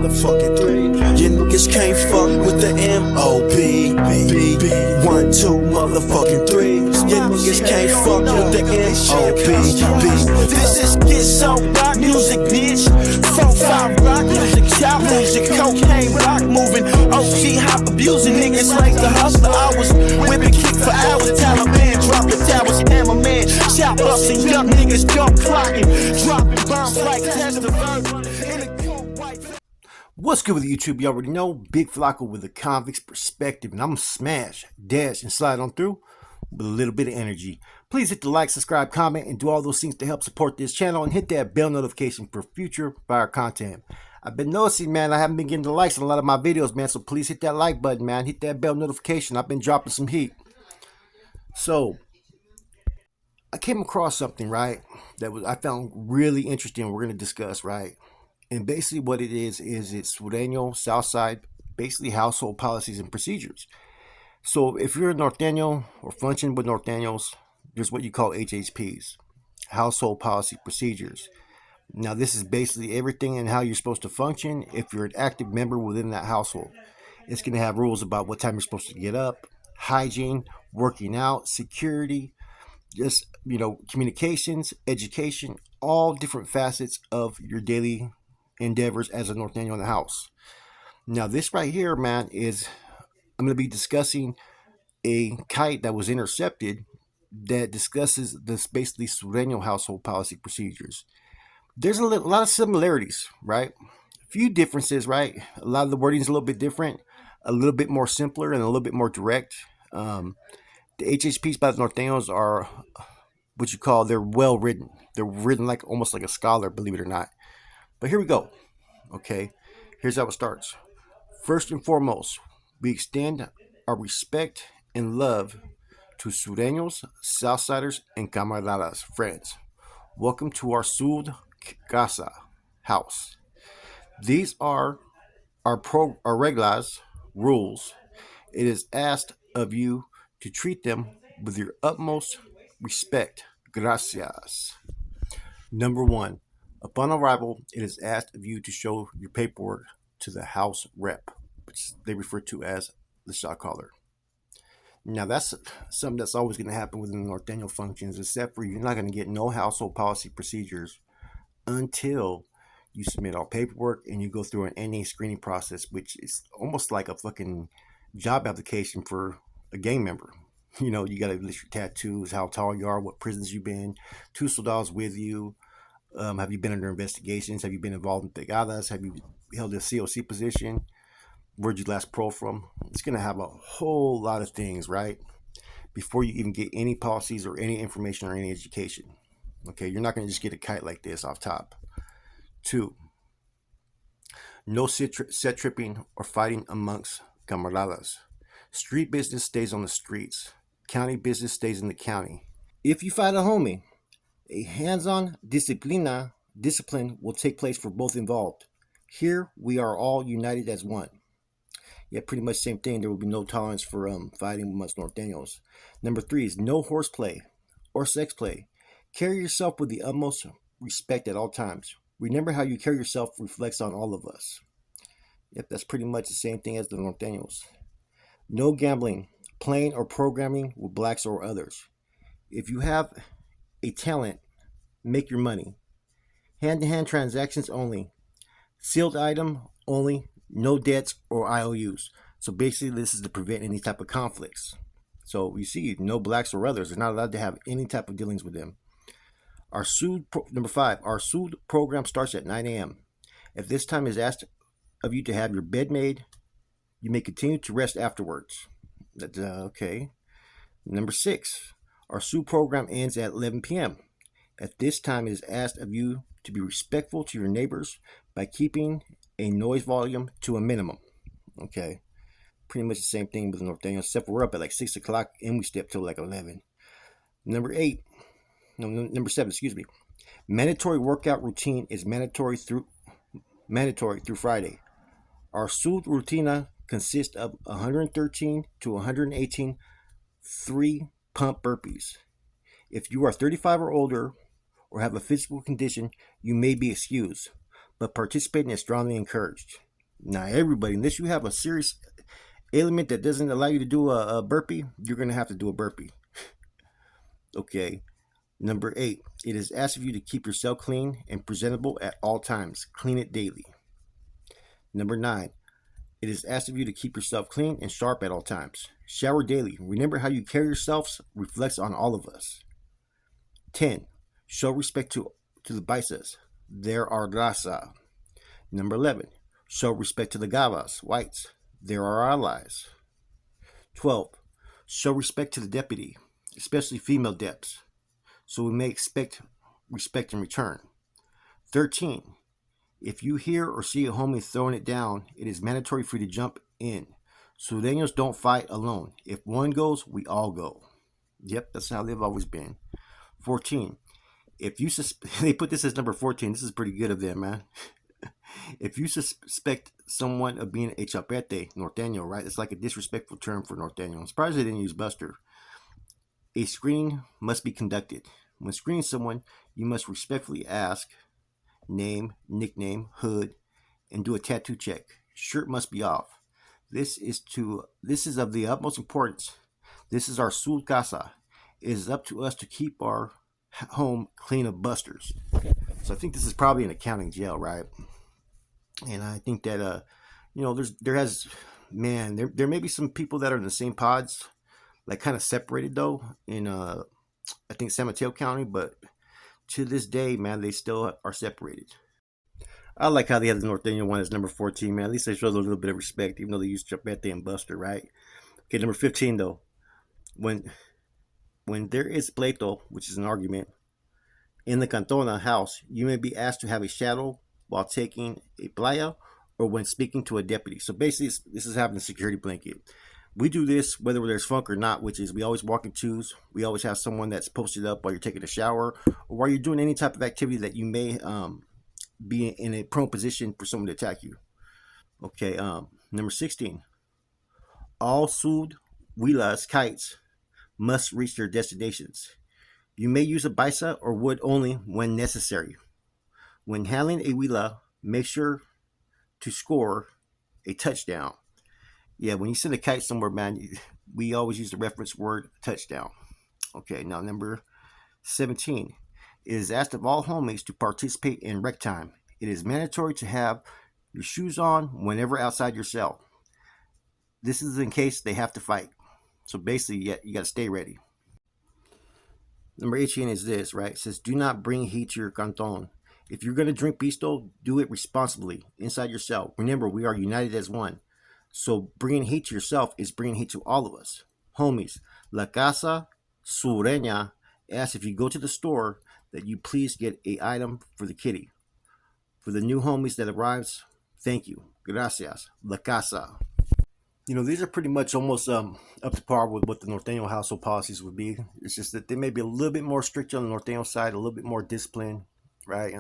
motherfucking 3. You niggas can't fuck with the M.O.B. 1, 2, motherfucking 3. You niggas can't fuck with the M.O.B. This is Get So Rock music, bitch. 4-5 rock music, child music, cocaine rock moving, OG hop abusing niggas like the hustler. I was whipping kick for hours, Taliban dropping towers, hammerman, chop ups and young niggas gun clocking, dropping bombs like test the verb in a cold white. What's good with YouTube? You already know, Big Flacco with a convict's perspective, and I'm gonna smash, dash, and slide on through with a little bit of energy. Please hit the like, subscribe, comment, and do all those things to help support this channel, and hit that bell notification for future fire content. I've been noticing, man, I haven't been getting the likes on a lot of my videos, man, so please hit that like button, man. Hit that bell notification. I've been dropping some heat. So, I came across something, right, that I found really interesting. We're going to discuss, right? And basically what it is it's Sureno, Southside, basically household policies and procedures. So if you're a Norteño or function with Norteños, there's what you call HHPs, household policy procedures. Now this is basically everything and how you're supposed to function if you're an active member within that household. It's going to have rules about what time you're supposed to get up, hygiene, working out, security, just, communications, education, all different facets of your daily endeavors as a Norteño in the house. Now this right here, man, is I'm going to be discussing a Kite that was intercepted that discusses this basically Sureno household policy procedures. There's a lot of similarities, right? A few differences, right? A lot of the wording is a little bit different, a little bit more simpler, and a little bit more direct. The HHPs by the Norteños are what you call, they're well written. They're written like almost like a scholar, believe it or not. But here we go. Okay, here's how it starts. First and foremost, we extend our respect and love to Sureños, Southsiders, and camaradas, friends. Welcome to our Sud Casa house. These are our Reglas rules. It is asked of you to treat them with your utmost respect. Gracias. Number 1. Upon arrival, it is asked of you to show your paperwork to the house rep, which they refer to as the shot caller. Now, that's something that's always going to happen within the Norteño functions, except for you're not going to get no household policy procedures until you submit all paperwork and you go through an NA screening process, which is almost like a fucking job application for a gang member. You got to list your tattoos, how tall you are, what prisons you've been, 2 soldados with you. Have you been under investigations? Have you been involved in pegadas? Have you held a COC position? Where'd you last pro from? It's going to have a whole lot of things, right? Before you even get any policies or any information or any education. Okay, you're not going to just get a Kite like this off top. 2, no set tripping or fighting amongst camaradas. Street business stays on the streets. County business stays in the county. If you fight a homie, a hands-on discipline will take place for both involved. Here, we are all united as one. Yeah, pretty much same thing. There will be no tolerance for fighting amongst Norteños. Number 3 is no horseplay or sex play. Carry yourself with the utmost respect at all times. Remember how you carry yourself reflects on all of us. Yep, that's pretty much the same thing as the Norteños. No gambling, playing, or programming with blacks or others. If you have a talent, make your money. Hand-to-hand transactions only. Sealed item only. No debts or IOUs. So basically this is to prevent any type of conflicts. So you see, no blacks or others are not allowed to have any type of dealings with them. Number 5, our Sud program starts at 9 a.m. If this time is asked of you to have your bed made, you may continue to rest afterwards. That's okay. Number 6, our Sud program ends at 11 p.m. At this time, it is asked of you to be respectful to your neighbors by keeping a noise volume to a minimum. Okay. Pretty much the same thing with the Norteños, except we're up at like 6 o'clock and we stay up till like 11. Number 7, excuse me. Mandatory workout routine is mandatory through Friday. Our Sud rutina consists of 113 to 118 3-pump burpees. If you are 35 or older or have a physical condition, you may be excused, but participating is strongly encouraged. Now, everybody, unless you have a serious ailment that doesn't allow you to do a burpee, you're going to have to do a burpee. Okay. Number 8, it is asked of you to keep yourself clean and presentable at all times. Clean it daily. Number 9, it is asked of you to keep yourself clean and sharp at all times. Shower daily. Remember how you carry yourselves reflects on all of us. 10, show respect to the Baisas. There are Raza. Number 11, show respect to the Gavas, whites. There are allies. 12, show respect to the deputy, especially female deps, so we may expect respect in return. 13, if you hear or see a homie throwing it down, it is mandatory for you to jump in. Sureños don't fight alone. If one goes, we all go. Yep, that's how they've always been. 14, if you they put this as number 14. This is pretty good of them, man. If you suspect someone of being a chapete, norteño, right? It's like a disrespectful term for norteño. I'm surprised they didn't use Buster. A screening must be conducted. When screening someone, you must respectfully ask name, nickname, hood, and do a tattoo check. Shirt must be off. This is of the utmost importance. This is our Sul Casa. It is up to us to keep our home clean of busters. So I think this is probably an accounting jail, right? And I think that there may be some people that are in the same pods, like kind of separated though in I think San Mateo County, but to this day, man, they still are separated. I like how they have the Norteño one as number 14, man. At least they showed a little bit of respect, even though they used Chapete and Buster, right? Okay, number 15 though. When there is pleito, which is an argument, in the Cantona house, you may be asked to have a shadow while taking a playa or when speaking to a deputy. So basically, this is having a security blanket. We do this whether there's funk or not, which is we always walk in twos. We always have someone that's posted up while you're taking a shower or while you're doing any type of activity that you may be in a prone position for someone to attack you. Okay, number 16. All Sud Huilas kites must reach their destinations. You may use a bisa or wood only when necessary. When handling a huila, make sure to score a touchdown. Yeah, when you send a kite somewhere, man, we always use the reference word touchdown. Okay, now number 17. It is asked of all homies to participate in rec time. It is mandatory to have your shoes on whenever outside your cell. This is in case they have to fight. So basically, you got to stay ready. Number 18 is this, right? It says, do not bring heat to your canton. If you're going to drink pisto, do it responsibly inside your cell. Remember, we are united as one. So bringing heat to yourself is bringing heat to all of us. Homies, La Casa Surena asks if you go to the store that you please get a item for the kitty. For the new homies that arrives, thank you. Gracias. La Casa. These are pretty much almost up to par with what the Norteño household policies would be. It's just that they may be a little bit more strict on the Norteño side, a little bit more discipline, right?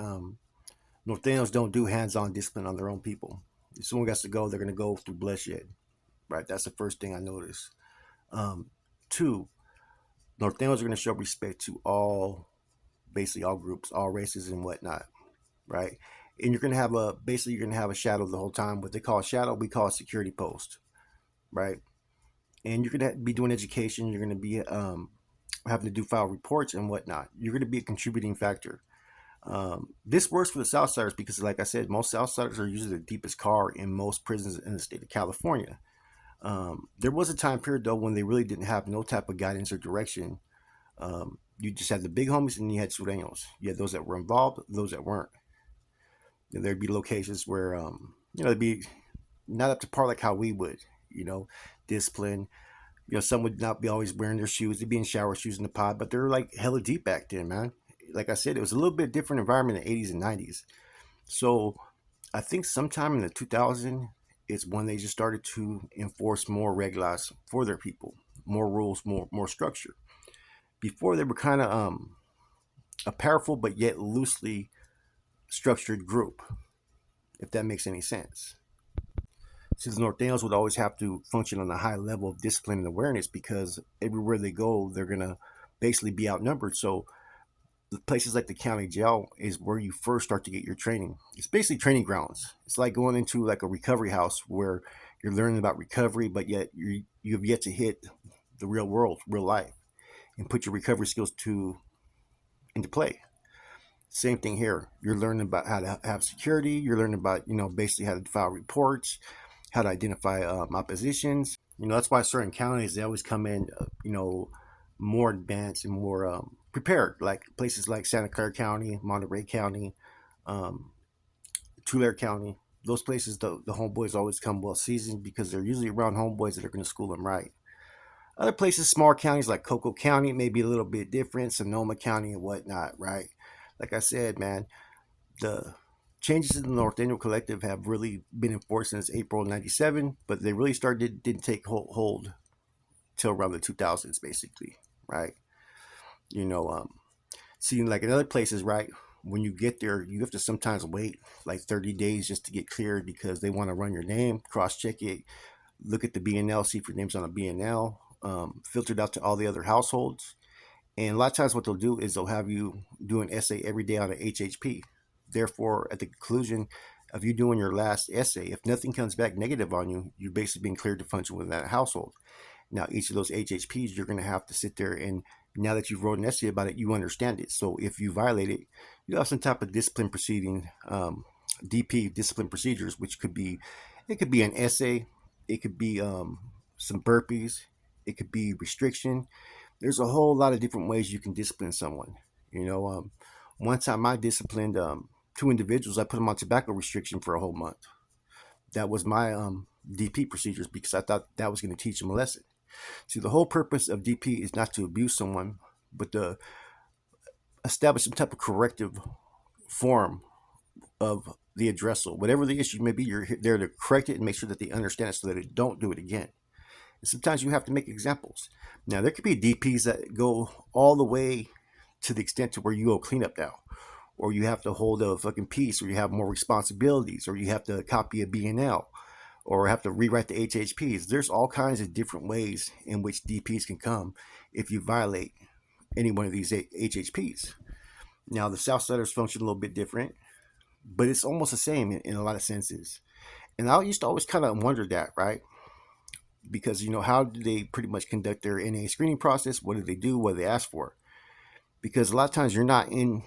Norteños don't do hands-on discipline on their own people. If someone has to go, they're going to go through bloodshed, right? That's the first thing I noticed. 2, Norteños are going to show respect to basically all groups, all races and whatnot, right? And you're going to have a shadow the whole time. What they call a shadow, we call a security post, right? And you're going to be doing education. You're going to be having to do file reports and whatnot. You're going to be a contributing factor. This works for the Southsiders because, like I said, most Southsiders are usually the deepest car in most prisons in the state of California. There was a time period, though, when they really didn't have no type of guidance or direction. You just had the big homies and you had Sureños. You had those that were involved, those that weren't. And there'd be locations where, it'd be not up to par like how we would, discipline. Some would not be always wearing their shoes. They'd be in shower shoes in the pod, but they're like hella deep back then, man. Like I said, it was a little bit different environment in the 80s and 90s. So I think sometime in the 2000s is when they just started to enforce more reglas for their people, more rules, more structure. Before they were kind of a powerful but yet loosely structured group, if that makes any sense. So the Norteños would always have to function on a high level of discipline and awareness because everywhere they go, they're going to basically be outnumbered. So places like the county jail is where you first start to get your training. It's basically training grounds. It's like going into like a recovery house where you're learning about recovery, but yet you've yet to hit the real world, real life, and put your recovery skills to into play. Same thing here. You're learning about how to have security. You're learning about, basically how to file reports, how to identify oppositions. That's why certain counties, they always come in, more advanced and more prepared. Like places like Santa Clara County, Monterey County, um, Tulare County. Those places, the homeboys always come well seasoned because they're usually around homeboys that are going to school them right. Other places, small counties like Coco County, may be a little bit different, Sonoma County and whatnot, right? Like I said, man, the changes in the North Norteño Collective have really been enforced since April '97, but they really didn't take hold till around the 2000s, basically, right? You know, seeing like in other places, right? When you get there, you have to sometimes wait like 30 days just to get cleared because they want to run your name, cross check it, look at the BNL, see if your name's on a BNL, filtered out to all the other households. And a lot of times, what they'll do is they'll have you do an essay every day on an HHP. Therefore, at the conclusion of you doing your last essay, if nothing comes back negative on you, you're basically being cleared to function within that household. Now, each of those HHPs, you're going to have to sit there and now that you've wrote an essay about it, you understand it. So if you violate it, you have some type of discipline proceeding, DP, discipline procedures, which could be, it could be an essay, it could be some burpees, it could be restriction. There's a whole lot of different ways you can discipline someone. You know, one time I disciplined two individuals. I put them on tobacco restriction for a whole month. That was my DP procedures because I thought that was going to teach them a lesson. See, the whole purpose of DP is not to abuse someone, but to establish some type of corrective form of the addressal. Whatever the issue may be, you're there to correct it and make sure that they understand it so that they don't do it again. And sometimes you have to make examples. Now, there could be DPs that go all the way to the extent to where you go clean up now, or you have to hold a fucking piece, or you have more responsibilities, or you have to copy a BNL, or have to rewrite the HHPs. There's all kinds of different ways in which DPs can come if you violate any one of these HHPs. Now, the Southsiders function a little bit different, but it's almost the same in a lot of senses. And I used to always kind of wonder that, right? Because, how do they pretty much conduct their NA screening process? What do they do? What do they ask for? Because a lot of times you're not in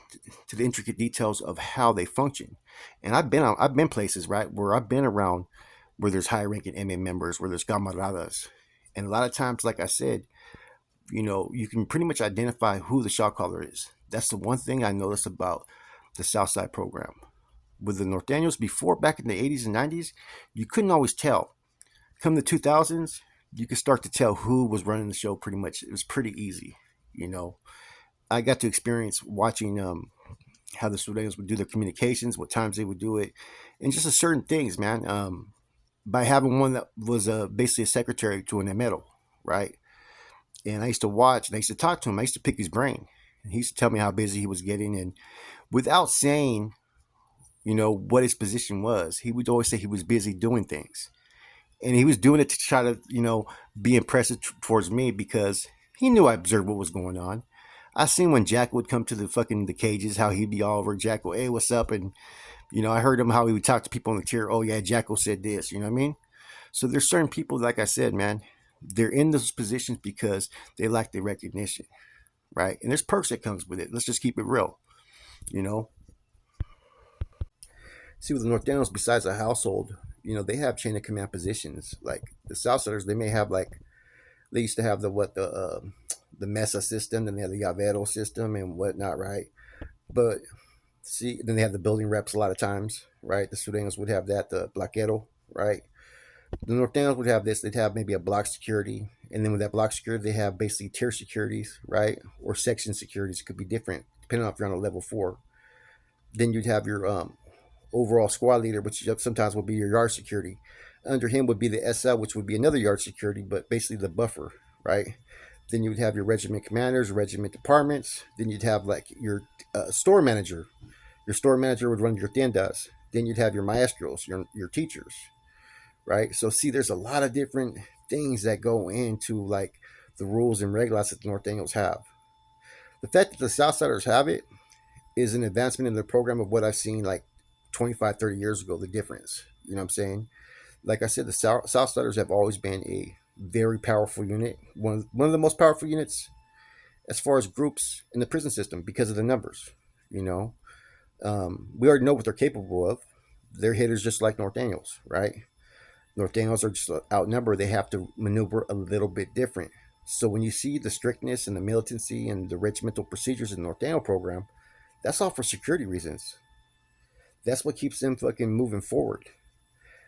to the intricate details of how they function. And I've been places, right, where I've been around where there's high ranking MA members, where there's camaradas. And a lot of times, like I said, you can pretty much identify who the shot caller is. That's the one thing I noticed about the Southside program. With the Norteños before, back in the 80s and 90s, you couldn't always tell. Come the 2000s, you could start to tell who was running the show pretty much. It was pretty easy, you know. I got to experience watching how the Surenos would do their communications, what times they would do it, and just a certain things, man. By having one that was basically a secretary to an emero, right? And I used to watch and I used to talk to him. I used to pick his brain. And he used to tell me how busy he was getting. And without saying, what his position was, he would always say he was busy doing things. And he was doing it to try to, be impressive towards me because he knew I observed what was going on. I seen when Jack would come to the cages, how he'd be all over Jacko, hey, what's up? And, I heard him how he would talk to people on the tier. Oh, yeah, Jacko said this, you know what I mean? So there's certain people, like I said, man, they're in those positions because they lack the recognition, right? And there's perks that comes with it. Let's just keep it real, you know? See, with the Norteños, besides a household, they have chain of command positions. Like the Southsiders, they may have like, they used to have the Mesa system, then they have the Llavero system and whatnot, right? But see, then they have the building reps a lot of times, right? The Surenos would have that, the Blaquero, right? The Norteños would have this. They'd have maybe a block security, and then with that block security, they have basically tier securities, right? Or section securities. It could be different depending on if you're on a level 4. Then you'd have your overall squad leader, which sometimes would be your yard security. Under him would be the SL, which would be another yard security, but basically the buffer, right? Then you would have your regiment commanders, regiment departments. Then you'd have like your store manager. Your store manager would run your tiendas. Then you'd have your maestros, your teachers, right? So see, there's a lot of different things that go into like the rules and reglas that the Norteños have. The fact that the Southsiders have it is an advancement in the program of what I've seen like 25, 30 years ago, the difference. You know what I'm saying? Like I said, the Southsiders have always been a very powerful unit, one of the most powerful units as far as groups in the prison system because of the numbers. You know, we already know what they're capable of. They're hitters just like North Daniels, right? North Daniels are just outnumbered. They have to maneuver a little bit different. So when you see the strictness and the militancy and the regimental procedures in the North Daniel program, that's all for security reasons. That's what keeps them fucking moving forward.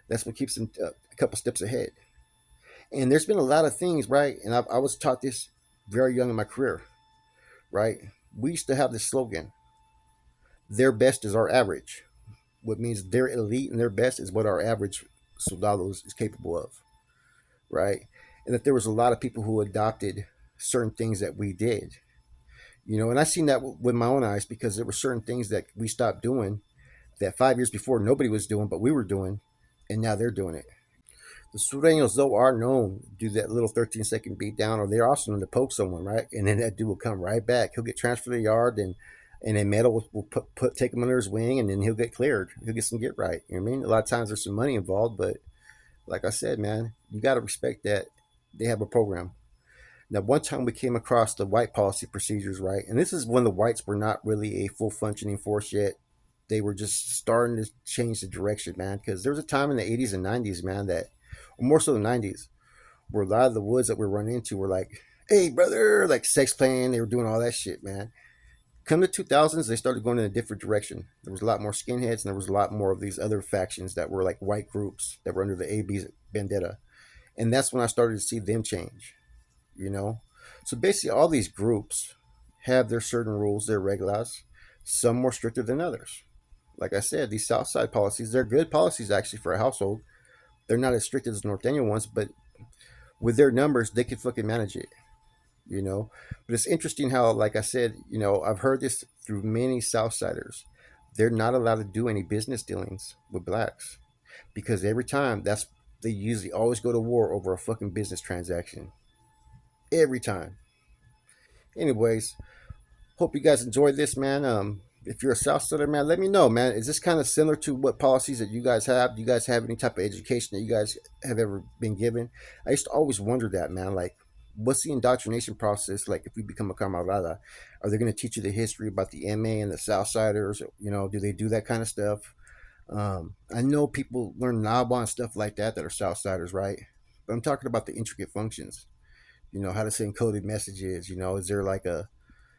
That's what keeps them a couple steps ahead. And there's been a lot of things, right? And I was taught this very young in my career, right? We used to have this slogan: their best is our average. What means their elite and their best is what our average soldados is capable of, right? And that there was a lot of people who adopted certain things that we did, you know, and I seen that with my own eyes because there were certain things that we stopped doing that 5 years before nobody was doing, but we were doing, and now they're doing it. The Surenos, though, are known to do that little 13-second beat down, or they're also known to poke someone, right? And then that dude will come right back. He'll get transferred to the yard, and then Metal will take him under his wing, and then he'll get cleared. He'll get some get right. You know what I mean? A lot of times there's some money involved, but like I said, man, you got to respect that they have a program. Now, one time we came across the white policy procedures, right? And this is when the whites were not really a full functioning force yet. They were just starting to change the direction, man. Because there was a time in the 80s and 90s, man, that, or more so the 90s, where a lot of the woods that we run into were like, hey, brother, like sex playing. They were doing all that shit, man. Come to 2000s, they started going in a different direction. There was a lot more skinheads, and there was a lot more of these other factions that were like white groups that were under the AB's vendetta. And that's when I started to see them change, you know? So basically, all these groups have their certain rules, their reglas, some more stricter than others. Like I said, these Southside policies, they're good policies actually for a household. They're not as strict as the North Daniel ones, but with their numbers, they can fucking manage it, you know? But it's interesting how, like I said, you know, I've heard this through many Southsiders. They're not allowed to do any business dealings with blacks because every time they usually always go to war over a fucking business transaction. Every time. Anyways, hope you guys enjoyed this, man. If you're a Southsider, man, let me know, man. Is this kind of similar to what policies that you guys have? Do you guys have any type of education that you guys have ever been given? I used to always wonder that, man. Like, what's the indoctrination process like if we become a camarada? Are they going to teach you the history about the MA and the Southsiders? You know, do they do that kind of stuff? I know people learn NAWA and stuff like that are Southsiders, right? But I'm talking about the intricate functions. You know, how to send coded messages. You know, is there like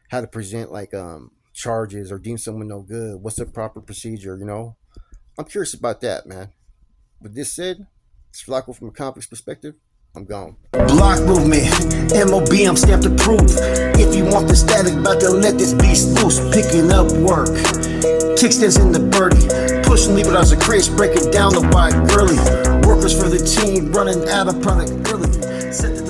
how to present like charges or deem someone no good? What's the proper procedure? You know, I'm curious about that, man. With this said, it's Flacco from a convict's perspective. I'm gone. Block movement, MOB, I'm stamped approved. If you want the static, about to let this beast loose. Picking up work, kickstands in the birdie, pushing Libras a craze, breaking down the wide girly. Workers for the team, running out of product early. Set the